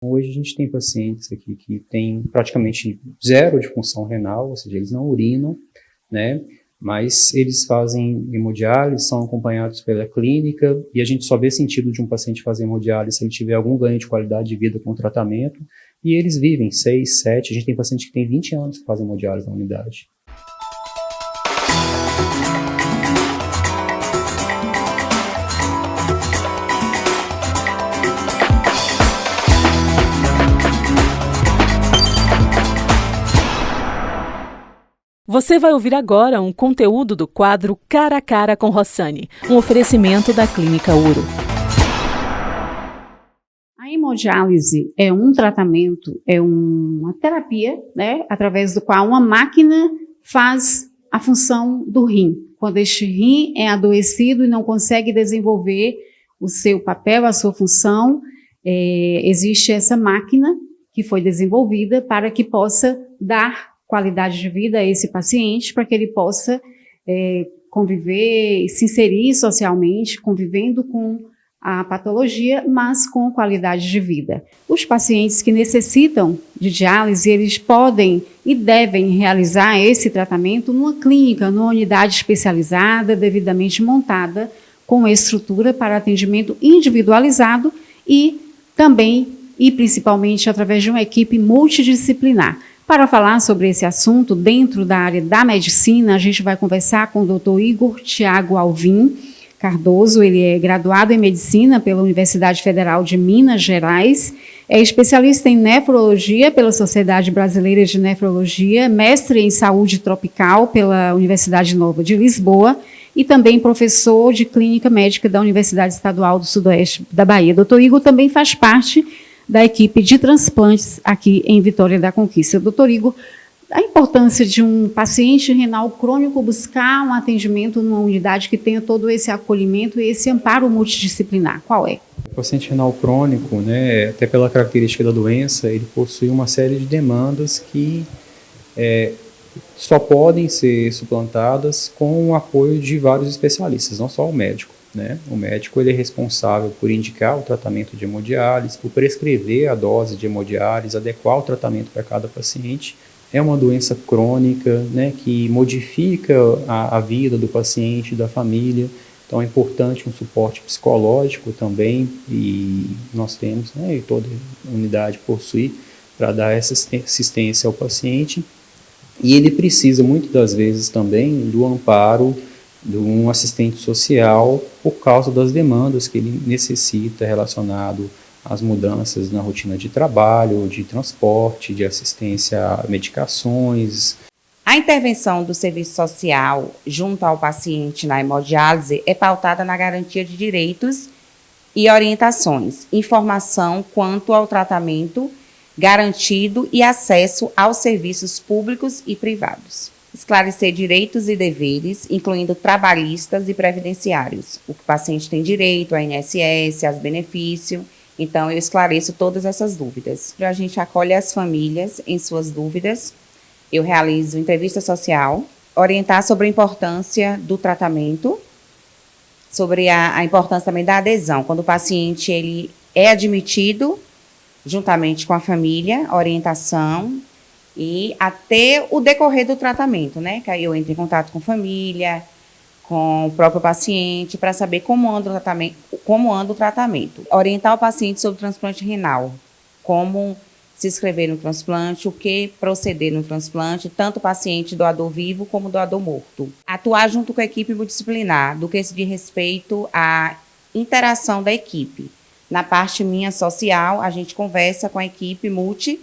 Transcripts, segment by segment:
Hoje a gente tem pacientes aqui que têm praticamente zero de função renal, ou seja, eles não urinam, né? Mas eles fazem hemodiálise, são acompanhados pela clínica, e a gente só vê sentido de um paciente fazer hemodiálise se ele tiver algum ganho de qualidade de vida com o tratamento, e eles vivem 6, 7, a gente tem paciente que tem 20 anos que faz hemodiálise na unidade. Você vai ouvir agora um conteúdo do quadro Cara a Cara com Rossani, um oferecimento da Clínica Uro. A hemodiálise é um tratamento, é uma terapia, né, através do qual uma máquina faz a função do rim. Quando este rim é adoecido e não consegue desenvolver o seu papel, a sua função, existe essa máquina que foi desenvolvida para que possa dar qualidade de vida a esse paciente, para que ele possa conviver, se inserir socialmente, convivendo com a patologia, mas com qualidade de vida. Os pacientes que necessitam de diálise, eles podem e devem realizar esse tratamento numa clínica, numa unidade especializada, devidamente montada, com estrutura para atendimento individualizado e também e principalmente através de uma equipe multidisciplinar. Para falar sobre esse assunto, dentro da área da medicina, a gente vai conversar com o Dr. Igor Thiago Alvim Cardoso. Ele é graduado em medicina pela Universidade Federal de Minas Gerais, é especialista em nefrologia pela Sociedade Brasileira de Nefrologia, mestre em saúde tropical pela Universidade Nova de Lisboa e também professor de clínica médica da Universidade Estadual do Sudoeste da Bahia. Dr. Igor também faz parte da equipe de transplantes aqui em Vitória da Conquista. Doutor Igor, a importância de um paciente renal crônico buscar um atendimento numa unidade que tenha todo esse acolhimento e esse amparo multidisciplinar, qual é? O paciente renal crônico, né, até pela característica da doença, ele possui uma série de demandas que só podem ser suplantadas com o apoio de vários especialistas, não só o médico. Né? O médico ele é responsável por indicar o tratamento de hemodiálise, por prescrever a dose de hemodiálise, adequar o tratamento para cada paciente. É uma doença crônica, né, que modifica a vida do paciente, da família, então é importante um suporte psicológico também, e nós temos, né, e toda unidade possui, para dar essa assistência ao paciente, e ele precisa muitas das vezes também do amparo de um assistente social por causa das demandas que ele necessita relacionado às mudanças na rotina de trabalho, de transporte, de assistência a medicações. A intervenção do serviço social junto ao paciente na hemodiálise é pautada na garantia de direitos e orientações, informação quanto ao tratamento garantido e acesso aos serviços públicos e privados. Esclarecer direitos e deveres, incluindo trabalhistas e previdenciários. O paciente tem direito a INSS, aos benefícios. Então, eu esclareço todas essas dúvidas. A gente acolhe as famílias em suas dúvidas. Eu realizo entrevista social, orientar sobre a importância do tratamento, sobre a importância também da adesão. Quando o paciente ele é admitido, juntamente com a família, orientação, e até o decorrer do tratamento, né? Que aí eu entro em contato com a família, com o próprio paciente, para saber como anda o tratamento. Orientar o paciente sobre o transplante renal, como se inscrever no transplante, o que proceder no transplante, tanto o paciente doador vivo como doador morto. Atuar junto com a equipe multidisciplinar, do que se diz respeito à interação da equipe. Na parte minha social, a gente conversa com a equipe multi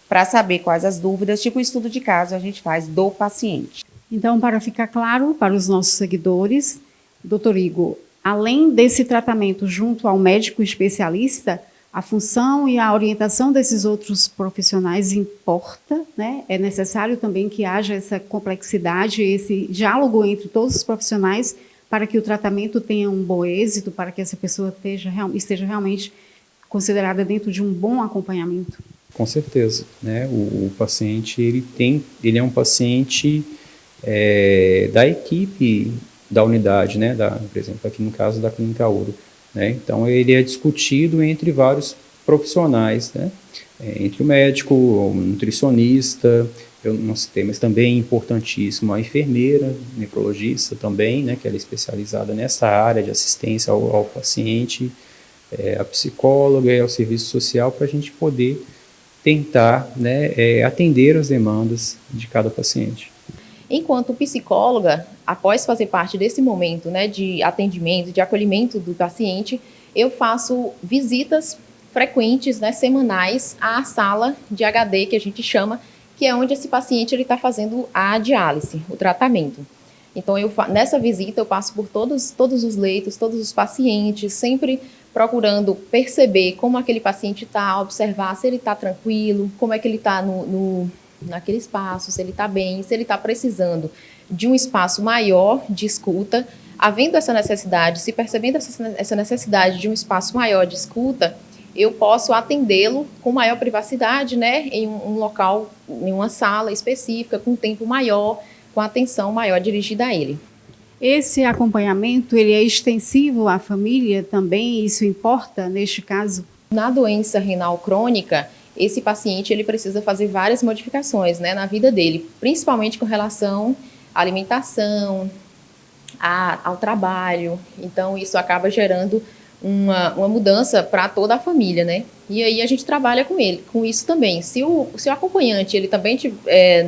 para saber quais as dúvidas, tipo estudo de caso a gente faz do paciente. Então, para ficar claro para os nossos seguidores, doutor Igor, além desse tratamento junto ao médico especialista, a função e a orientação desses outros profissionais importa, né? É necessário também que haja essa complexidade, esse diálogo entre todos os profissionais para que o tratamento tenha um bom êxito, para que essa pessoa esteja realmente considerada dentro de um bom acompanhamento. Com certeza, né? O paciente ele é um paciente da equipe da unidade, né? Por exemplo, aqui no caso da Clínica Uro, né? Então ele é discutido entre vários profissionais, né? Entre o médico, o nutricionista, eu não citei, mas também é importantíssimo a enfermeira, nefrologista também, né, que ela é especializada nessa área de assistência ao paciente, a psicóloga e ao serviço social, para a gente poder tentar, né, atender as demandas de cada paciente. Enquanto psicóloga, após fazer parte desse momento, né, de atendimento, de acolhimento do paciente, eu faço visitas frequentes, né, semanais, à sala de HD, que a gente chama, que é onde esse paciente está fazendo a diálise, o tratamento. Então, nessa visita, eu passo por todos os leitos, todos os pacientes, sempre procurando perceber como aquele paciente está, observar se ele está tranquilo, como é que ele está naquele espaço, se ele está bem, se ele está precisando de um espaço maior de escuta. Havendo essa necessidade, se percebendo essa necessidade de um espaço maior de escuta, eu posso atendê-lo com maior privacidade, né, em um local, em uma sala específica, com tempo maior, com atenção maior dirigida a ele. Esse acompanhamento, ele é extensivo à família também? Isso importa neste caso? Na doença renal crônica, esse paciente ele precisa fazer várias modificações, né, na vida dele, principalmente com relação à alimentação, ao trabalho. Então, isso acaba gerando uma mudança para toda a família, né? E aí a gente trabalha com isso também. Se o acompanhante ele também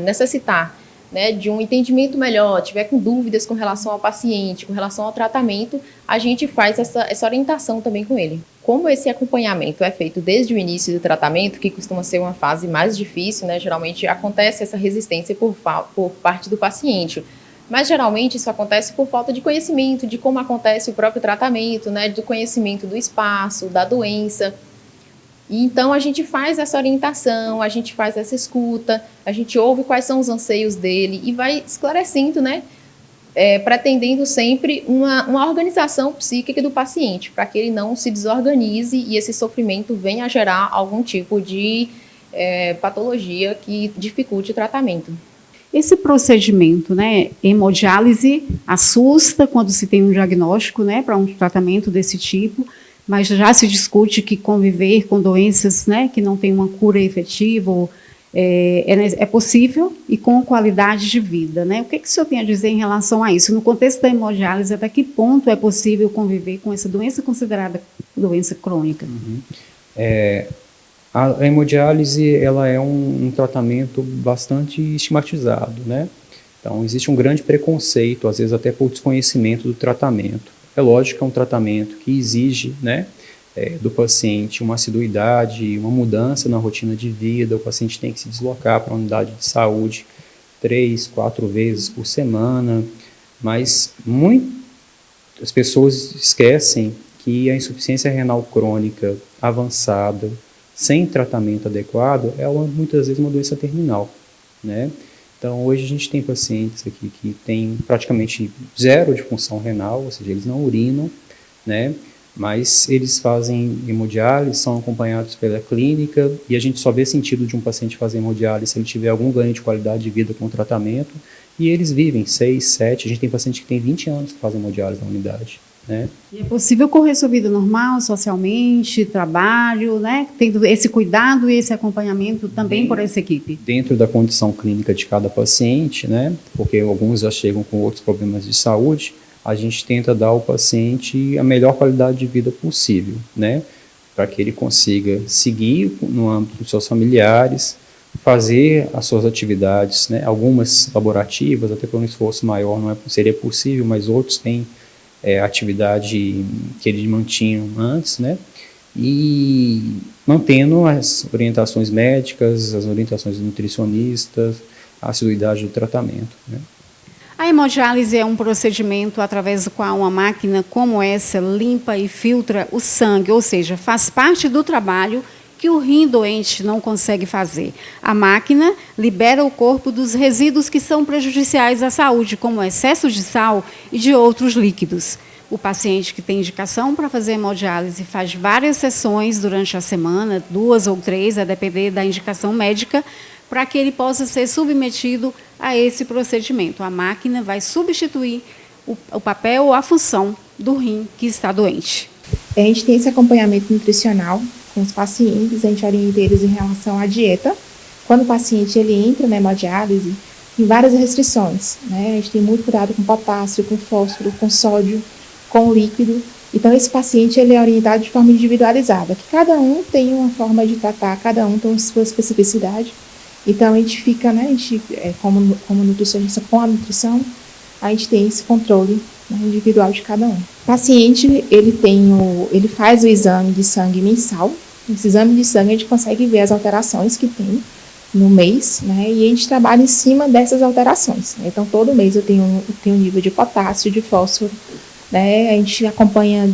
necessitar, né, de um entendimento melhor, tiver com dúvidas com relação ao paciente, com relação ao tratamento, a gente faz essa orientação também com ele. Como esse acompanhamento é feito desde o início do tratamento, que costuma ser uma fase mais difícil, né, geralmente acontece essa resistência por parte do paciente. Mas, geralmente, isso acontece por falta de conhecimento de como acontece o próprio tratamento, né, do conhecimento do espaço, da doença. E, então, a gente faz essa orientação, a gente faz essa escuta, a gente ouve quais são os anseios dele e vai esclarecendo, né, pretendendo sempre uma organização psíquica do paciente, para que ele não se desorganize e esse sofrimento venha a gerar algum tipo de patologia que dificulte o tratamento. Esse procedimento, né, hemodiálise, assusta quando se tem um diagnóstico, né, para um tratamento desse tipo, mas já se discute que conviver com doenças, né, que não têm uma cura efetiva é possível e com qualidade de vida, né? O que o senhor tem a dizer em relação a isso? No contexto da hemodiálise, até que ponto é possível conviver com essa doença considerada doença crônica? Uhum. A hemodiálise ela é um tratamento bastante estigmatizado, né? Então, existe um grande preconceito, às vezes até por desconhecimento do tratamento. É lógico que é um tratamento que exige, né, do paciente uma assiduidade, uma mudança na rotina de vida. O paciente tem que se deslocar para a unidade de saúde 3, 4 vezes por semana, mas muitas pessoas esquecem que a insuficiência renal crônica avançada, sem tratamento adequado, é muitas vezes uma doença terminal, né? Então, hoje a gente tem pacientes aqui que têm praticamente zero de função renal, ou seja, eles não urinam, né? Mas eles fazem hemodiálise, são acompanhados pela clínica, e a gente só vê sentido de um paciente fazer hemodiálise se ele tiver algum ganho de qualidade de vida com o tratamento, e eles vivem 6, 7, a gente tem paciente que tem 20 anos que fazem hemodiálise na unidade. Né? E é possível correr sua vida normal, socialmente, trabalho, né? Tendo esse cuidado e esse acompanhamento também por essa equipe? Dentro da condição clínica de cada paciente, né? Porque alguns já chegam com outros problemas de saúde, a gente tenta dar ao paciente a melhor qualidade de vida possível, né? Para que ele consiga seguir no âmbito dos seus familiares, fazer as suas atividades, né? Algumas laborativas, até por um esforço maior não seria possível, mas outros têm atividade que eles mantinham antes, né? E mantendo as orientações médicas, as orientações nutricionistas, a assiduidade do tratamento, né? A hemodiálise é um procedimento através do qual uma máquina como essa limpa e filtra o sangue, ou seja, faz parte do trabalho que o rim doente não consegue fazer. A máquina libera o corpo dos resíduos que são prejudiciais à saúde, como o excesso de sal e de outros líquidos. O paciente que tem indicação para fazer hemodiálise faz várias sessões durante a semana, 2 ou 3, a depender da indicação médica, para que ele possa ser submetido a esse procedimento. A máquina vai substituir o papel ou a função do rim que está doente. A gente tem esse acompanhamento nutricional com os pacientes, a gente orienta eles em relação à dieta. Quando o paciente ele entra na hemodiálise, tem várias restrições, né? A gente tem muito cuidado com potássio, com fósforo, com sódio, com líquido. Então, esse paciente ele é orientado de forma individualizada, que cada um tem uma forma de tratar, cada um tem sua especificidade. Então, a gente fica, né, como nutricionista com a nutrição, a gente tem esse controle, né, individual de cada um. O paciente, ele faz o exame de sangue mensal. Esse exame de sangue a gente consegue ver as alterações que tem no mês, né, e a gente trabalha em cima dessas alterações. Então, todo mês eu tenho nível de potássio, de fósforo, né, a gente acompanha,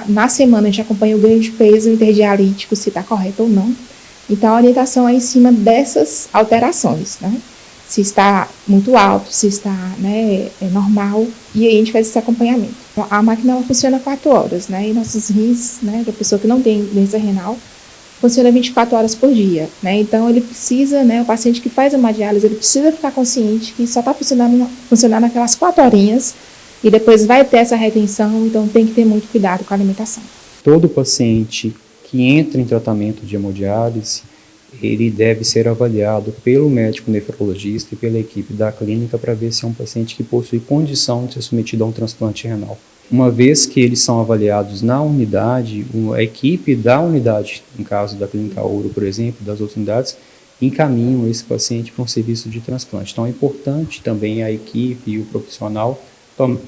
na semana a gente acompanha o ganho de peso interdialítico, se está correto ou não. Então, a orientação é em cima dessas alterações, né? Se está muito alto, se está, né, normal, e aí a gente faz esse acompanhamento. A máquina ela funciona 4 horas, né, e nossos rins, né, da pessoa que não tem doença renal, funciona 24 horas por dia, né, então ele precisa, né, o paciente que faz a hemodiálise, ele precisa ficar consciente que só está funcionando aquelas 4 horinhas, e depois vai ter essa retenção, então tem que ter muito cuidado com a alimentação. Todo paciente que entra em tratamento de hemodiálise, ele deve ser avaliado pelo médico nefrologista e pela equipe da clínica para ver se é um paciente que possui condição de ser submetido a um transplante renal. Uma vez que eles são avaliados na unidade, a equipe da unidade, no caso da Clínica Ouro, por exemplo, das outras unidades, encaminham esse paciente para um serviço de transplante. Então é importante também a equipe e o profissional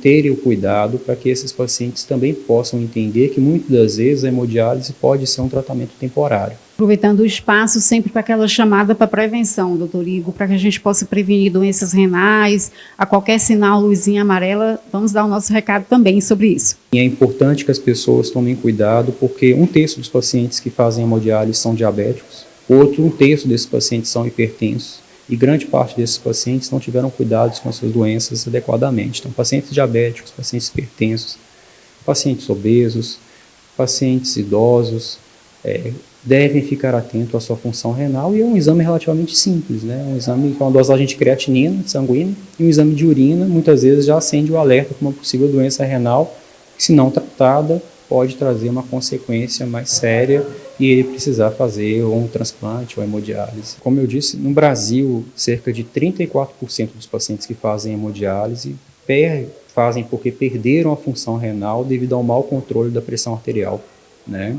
terem o cuidado para que esses pacientes também possam entender que muitas das vezes a hemodiálise pode ser um tratamento temporário. Aproveitando o espaço sempre para aquela chamada para prevenção, doutor Igor, para que a gente possa prevenir doenças renais, a qualquer sinal, luzinha amarela, vamos dar o nosso recado também sobre isso. E é importante que as pessoas tomem cuidado, porque 1/3 dos pacientes que fazem hemodiálise são diabéticos, 1/3 desses pacientes são hipertensos, e grande parte desses pacientes não tiveram cuidados com as suas doenças adequadamente. Então, pacientes diabéticos, pacientes hipertensos, pacientes obesos, pacientes idosos, devem ficar atentos à sua função renal, e é um exame relativamente simples, né? Um exame com uma dosagem de creatinina sanguínea e um exame de urina, muitas vezes já acende o alerta para uma possível doença renal, que, se não tratada, pode trazer uma consequência mais séria e ele precisar fazer ou um transplante ou hemodiálise. Como eu disse, no Brasil, cerca de 34% dos pacientes que fazem hemodiálise fazem porque perderam a função renal devido ao mau controle da pressão arterial, né?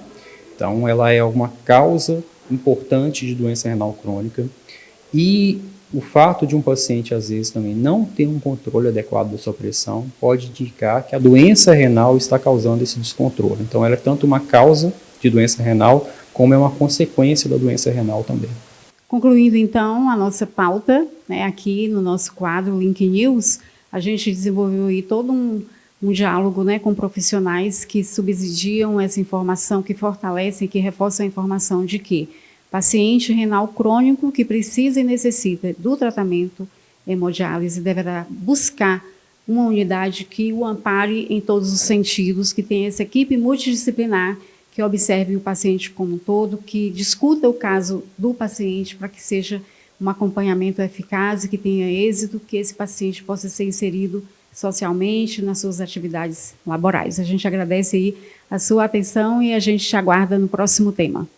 Então, ela é uma causa importante de doença renal crônica, e o fato de um paciente, às vezes, também não ter um controle adequado da sua pressão pode indicar que a doença renal está causando esse descontrole. Então, ela é tanto uma causa de doença renal, como é uma consequência da doença renal também. Concluindo, então, a nossa pauta, né, aqui no nosso quadro Link News, a gente desenvolveu aí todo um diálogo, né, com profissionais que subsidiam essa informação, que fortalecem, que reforçam a informação de que paciente renal crônico que precisa e necessita do tratamento hemodiálise deverá buscar uma unidade que o ampare em todos os sentidos, que tenha essa equipe multidisciplinar, que observe o paciente como um todo, que discuta o caso do paciente para que seja um acompanhamento eficaz e que tenha êxito, que esse paciente possa ser inserido socialmente nas suas atividades laborais. A gente agradece aí a sua atenção e a gente te aguarda no próximo tema.